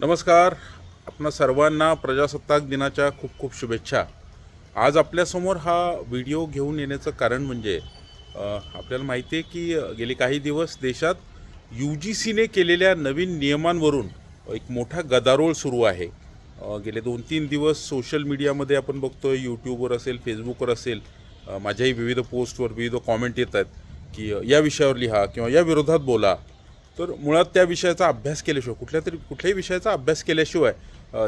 नमस्कार. आपणा सर्वांना प्रजासत्ताक दिनाच्या खूप खूप शुभेच्छा. आज आपल्यासमोर हा व्हिडिओ घेऊन येण्याचं कारण म्हणजे आपल्याला माहिती आहे की गेले काही दिवस देशात UGCने केलेल्या नवीन नियमांवरून एक मोठा गदारोळ सुरू आहे. गेले 2-3 दिवस सोशल मीडियामध्ये आपण बघतोय, यूट्यूबवर असेल, फेसबुकवर असेल, माझ्याही विविध पोस्टवर विविध कॉमेंट येत आहेत की या विषयावर लिहा किंवा या विरोधात बोला. तर मुळात त्या विषयाचा अभ्यास केल्याशिवाय कुठल्याही विषयाचा अभ्यास केल्याशिवाय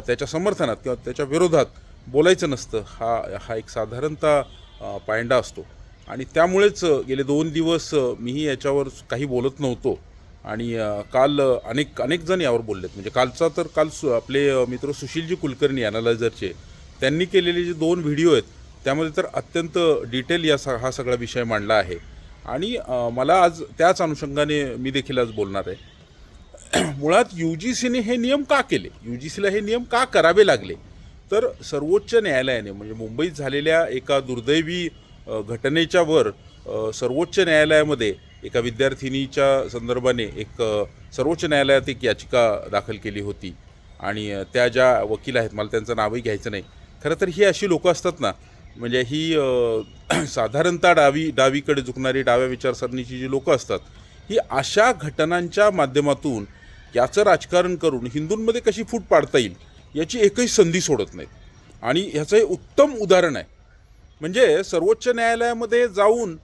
त्याच्या समर्थनात किंवा त्याच्या विरोधात बोलायचं नसतं. हा एक साधारणतः पायंडा असतो आणि त्यामुळेच गेले 2 दिवस मीही याच्यावर काही बोलत नव्हतो आणि काल अनेक जण यावर बोललेत. म्हणजे काल आपले मित्र सुशीलजी कुलकर्णी ॲनालायझरचे त्यांनी केलेले जे 2 व्हिडिओ आहेत त्यामध्ये तर अत्यंत डिटेल हा सगळा विषय मांडला आहे आणि मला आज त्याच अनुषंगाने मी देखील आज बोलणार आहे. मुळात UGCने हे नियम का केले, UGCला हे नियम का करावे लागले, तर सर्वोच्च न्यायालयाने म्हणजे मुंबईत झालेल्या एका दुर्दैवी घटनेच्या वर सर्वोच्च न्यायालयामध्ये एका विद्यार्थिनीच्या संदर्भाने सर्वोच्च न्यायालयात एक याचिका दाखल केली होती आणि त्या ज्या वकील आहेत, मला त्यांचं नावही घ्यायचं नाही. खरं तर ही अशी लोकं असतात ना, म्हणजे ही साधारणतः डावीकडे झुकणारी डाव्या विचारसरणीची जी लोकं असतात, ही अशा घटनांच्या माध्यमातून याचं राजकारण करून हिंदूंमध्ये कशी फूट पाडता येईल याची एकही संधी सोडत नाहीत. आणि ह्याचं हे उत्तम उदाहरण आहे. म्हणजे सर्वोच्च न्यायालयामध्ये जाऊन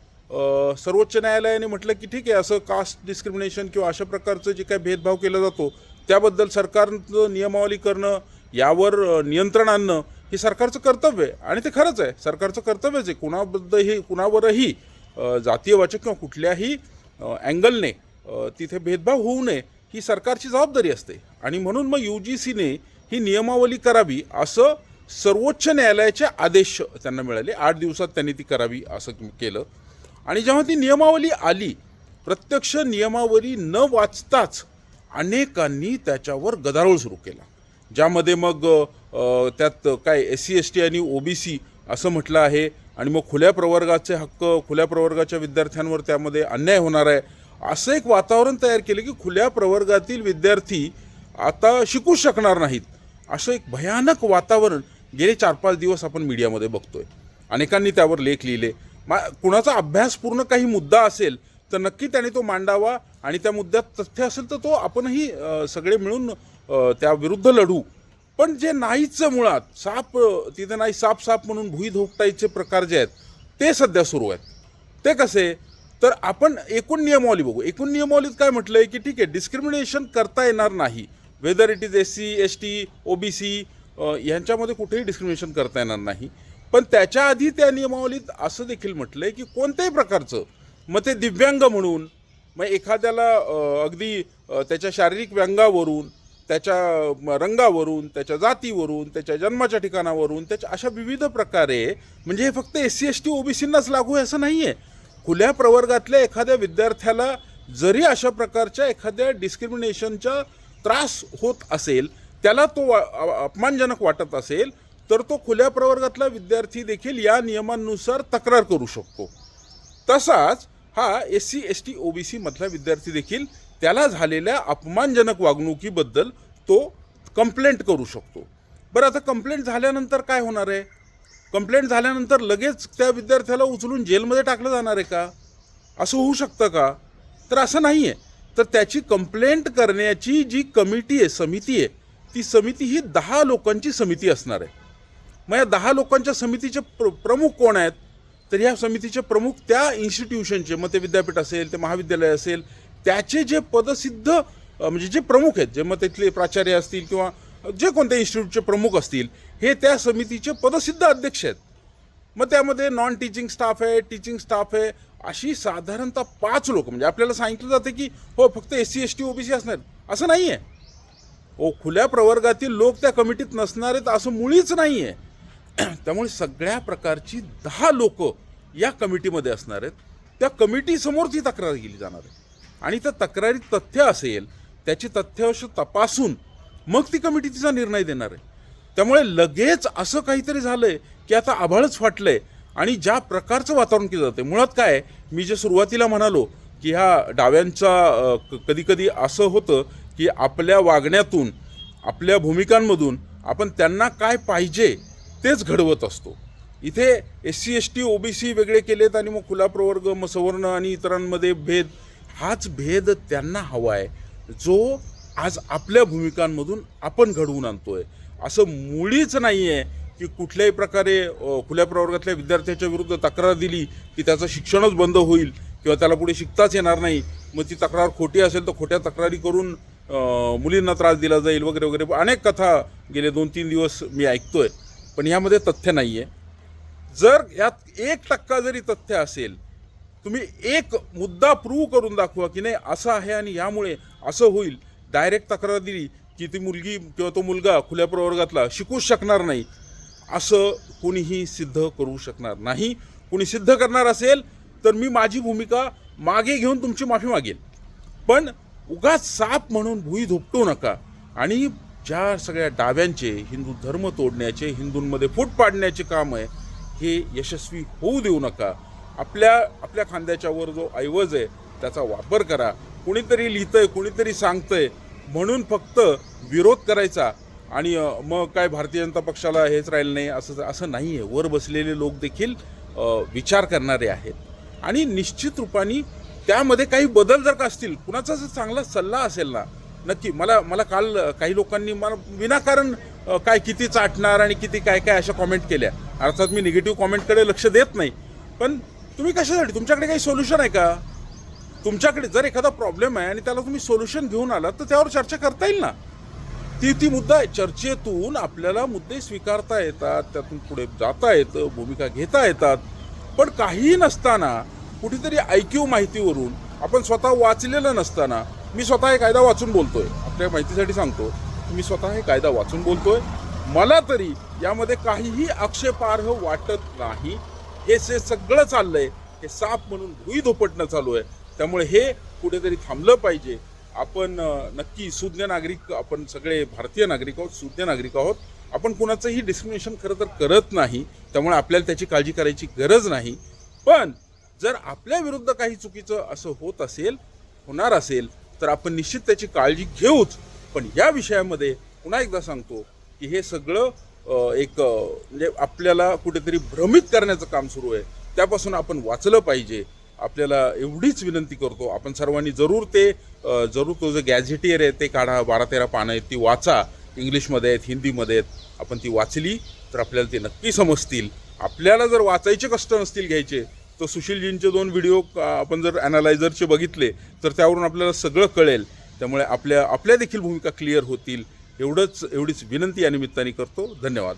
सर्वोच्च न्यायालयाने म्हटलं की ठीक आहे, असं कास्ट डिस्क्रिमिनेशन किंवा अशा प्रकारचं जे काही भेदभाव केला जातो त्याबद्दल सरकारचं नियमावली करणं, यावर नियंत्रण आणणं हे सरकारचं कर्तव्य आहे आणि ते खरंच आहे, सरकारचं कर्तव्यच आहे. कुणावरही जातीयवाचक किंवा कुठल्याही अँगलने तिथे भेदभाव होऊ नये ही सरकारची जबाबदारी असते आणि म्हणून मग UGCने ही नियमावली करावी असं सर्वोच्च न्यायालयाचे आदेश त्यांना मिळाले. 8 दिवसात त्यांनी ती करावी असं केलं आणि जेव्हा ती नियमावली आली, प्रत्यक्ष नियमावली न वाचताच अनेकांनी त्याच्यावर गदारोळ सुरू केला, ज्यामध्ये मग त्यात काय SC ST आणि OBC असं म्हटलं आहे आणि मग खुल्या प्रवर्गाचे हक्क, खुल्या प्रवर्गाच्या विद्यार्थ्यांवर त्यामध्ये अन्याय होणार आहे असं एक वातावरण तयार केलं की खुल्या प्रवर्गातील विद्यार्थी आता शिकू शकणार नाहीत, असं एक भयानक वातावरण गेले 4-5 दिवस आपण मीडियामध्ये बघतोय. अनेकांनी त्यावर लेख लिहिले. कुणाचा अभ्यासपूर्ण काही मुद्दा असेल तर नक्की त्याने तो मांडावा आणि त्या मुद्द्यात तथ्य असेल तर तो आपणही सगळे मिळून त्या विरुद्ध लढू. पण जे नाहीच, मुळात तिथे नाही साप म्हणून भुई धोपटायचे प्रकार जे आहेत ते सध्या सुरू आहेत. ते कसे, तर आपण एकूण नियमावली बघू. एकूण नियमावलीत काय म्हटलंय की ठीक आहे, डिस्क्रिमिनेशन करता येणार नाही, whether it is SC ST OBC यांच्यामध्ये कुठेही डिस्क्रिमिनेशन करता येणार नाही. पण त्याच्या आधी त्या नियमावलीत असं देखील म्हटलंय की कोणत्याही प्रकारचं, मग ते दिव्यांग म्हणून, मग एखाद्याला अगदी त्याच्या शारीरिक व्यंगावरून, त्याच्या रंगावरून, त्याच्या जातीवरून, त्याच्या जन्माच्या ठिकाणावरून, त्याच्या अशा विविध प्रकारे, म्हणजे हे फक्त SC ST OBCंनाच लागू आहे असं नाही आहे. खुल्या प्रवर्गातल्या एखाद्या विद्यार्थ्याला जरी अशा प्रकारच्या एखाद्या डिस्क्रिमिनेशनचा त्रास होत असेल, त्याला तो अपमानजनक वाटत असेल, तर तो खुल्या प्रवर्गातला विद्यार्थी देखील या नियमांनुसार तक्रार करू शकतो. तसाच हा SC ST OBC मधला विद्यार्थी देखील त्याला झालेल्या अपमानजनक वागणुकीबद्दल तो कंप्लेंट करू शकतो. बरं, आता कंप्लेंट झाल्यानंतर काय होणार आहे? कंप्लेंट झाल्यानंतर लगेच त्या विद्यार्थ्याला उचलून जेलमध्ये टाकलं जाणार आहे का? असं होऊ शकतं का? तर असं नाही आहे. तर त्याची कंप्लेंट करण्याची जी कमिटी आहे, समिती आहे, ती समिती ही 10 लोकांची समिती असणार आहे. मग या 10 लोकांच्या समितीचे प्रमुख कोण आहेत? तर ह्या समितीचे प्रमुख त्या इन्स्टिट्यूशनचे, मग ते विद्यापीठ असेल, ते महाविद्यालय असेल, त्याचे जे पदसिद्ध म्हणजे जे प्रमुख आहेत, जे मग तिथले प्राचार्य असतील किंवा जे कोणत्या इन्स्टिट्यूटचे प्रमुख असतील, हे त्या समितीचे पदसिद्ध अध्यक्ष आहेत. मग त्यामध्ये नॉन टीचिंग स्टाफ आहे, टीचिंग स्टाफ आहे, अशी साधारणतः 5 लोक. म्हणजे आपल्याला सांगितलं जातं की हो फक्त SC ST OBC असणार, असं नाही आहे. खुल्या प्रवर्गातील लोक त्या कमिटीत नसणार आहेत असं मुळीच नाही आहे. त्यामुळे सगळ्या प्रकारची 10 लोक या कमिटीमध्ये असणार आहेत. त्या कमिटीसमोर ती तक्रार केली जाणार आहे आणि त्या तक्रारीत तथ्य असेल, त्याची तथ्यावश तपासून मग ती कमिटी तिचा निर्णय देणार आहे. त्यामुळे लगेच असं काहीतरी झालंय की आता आभाळच फाटलंय आणि ज्या प्रकारचं वातावरण केलं जातं, मुळात काय, मी जे सुरुवातीला म्हणालो की ह्या डाव्यांचा कधी कधी असं होतं की आपल्या वागण्यातून आपल्या भूमिकांमधून आपण त्यांना काय पाहिजे तेच घडवत असतो. इथे SC ST OBC वेगळे केलेत आणि मग खुला प्रवर्ग, मग सवर्ण आणि इतरांमध्ये भेद, हाच भेद त्यांना हवा आहे जो आज आपल्या भूमिकांमधून आपण घडवून आणतोय. असं मुळीच नाही आहे की कुठल्याही प्रकारे खुल्या प्रवर्गातल्या विद्यार्थ्याच्या विरुद्ध तक्रार दिली की त्याचं शिक्षणच बंद होईल किंवा त्याला पुढे शिकताच येणार नाही, मग ती तक्रार खोटी असेल तर खोट्या तक्रारी करून मुलींना त्रास दिला जाईल वगैरे वगैरे. अनेक कथा गेले 2-3 दिवस मी ऐकतोय, पण यामध्ये तथ्य नाही आहे. जर यात 1% जरी तथ्य असेल, तुम्ही एक मुद्दा प्रूव्ह करून दाखवा की नाही असं आहे आणि यामुळे असं होईल, डायरेक्ट तक्रार दिली की ती मुलगी किंवा तो मुलगा खुल्या प्रवर्गातला शिकूच शकणार नाही, असं कोणीही सिद्ध करू शकणार नाही. कोणी सिद्ध करणार असेल तर मी माझी भूमिका मागे घेऊन तुमची माफी मागेल, पण उगाच साप म्हणून भुई धोपटू नका. आणि ज्या सगळ्या डाव्यांचे हिंदू धर्म तोडण्याचे, हिंदूंमध्ये फूट पाडण्याचे काम आहे, हे यशस्वी होऊ देऊ नका. आपल्या खांद्याच्यावर जो ऐवज आहे त्याचा वापर करा. कुणीतरी लिहितंय, कुणीतरी सांगतंय म्हणून फक्त विरोध करायचा आणि मग काय भारतीय जनता पक्षाला हेच राहिलं नाही असं नाही आहे. वर बसलेले लोक देखील विचार करणारे आहेत आणि निश्चित रूपाने त्यामध्ये काही बदल जर का असतील, कुणाचा जर चांगला सल्ला असेल ना, नक्की मला काल काही लोकांनी मला विनाकारण काय किती चाटणार आणि किती काय काय अशा कॉमेंट केल्या. अर्थात मी निगेटिव्ह कॉमेंटकडे लक्ष देत नाही, पण तुम्ही कशासाठी, तुमच्याकडे काही सोल्युशन आहे का? तुमच्याकडे जर एखादा प्रॉब्लेम आहे आणि त्याला तुम्ही सोल्युशन घेऊन आलात तर त्यावर चर्चा करता येईल ना. ती मुद्दा आहे. चर्चेतून आपल्याला मुद्दे स्वीकारता येतात, त्यातून पुढे जाता येतं, भूमिका घेता येतात. पण काहीही नसताना कुठेतरी IQ माहितीवरून आपण स्वतः वाचलेलं नसताना, मी स्वतः हे कायदा वाचून बोलतोय, आपल्या माहितीसाठी सांगतो, मी स्वतः हे कायदा वाचून बोलतोय, मला तरी यामध्ये काहीही आक्षेपार्ह वाटत नाही. हे सगळं चाललंय हे साप म्हणून भुई धोपटणं चालू आहे. त्यामुळे हे कुठेतरी थांबलं पाहिजे. आपण नक्की सुज्ञ नागरिक, आपण सगळे भारतीय नागरिक आहोत, सुज्ञ नागरिक आहोत. आपण कुणाचंही डिस्क्रिमिनेशन खरं तर करत नाही, त्यामुळे आपल्याला त्याची काळजी करायची गरज नाही. पण जर आपल्या विरुद्ध काही चुकीचं असं होणार असेल तर आपण निश्चित त्याची काळजी घेऊच. पण या विषयामध्ये पुन्हा एकदा सांगतो की हे सगळं म्हणजे आपल्याला कुठेतरी भ्रमित करण्याचं काम सुरू आहे, त्यापासून आपण वाचलं पाहिजे. आपल्याला एवढीच विनंती करतो, आपण सर्वांनी जरूर तो जो गॅझेटियर आहे ते काढा. 12-13 पानं आहेत, ती वाचा. इंग्लिशमध्ये आहेत, हिंदीमध्ये आहेत. आपण ती वाचली तर आपल्याला ते नक्की समजतील. आपल्याला जर वाचायचे कष्ट नसतील घ्यायचे तर सुशीलजींचे 2 व्हिडिओ आपण जर ॲनालायझरचे बघितले तर त्यावरून आपल्याला सगळं कळेल. त्यामुळे आपल्या देखील भूमिका क्लिअर होतील. एवढीच विनंती या निमित्ताने करतो. धन्यवाद.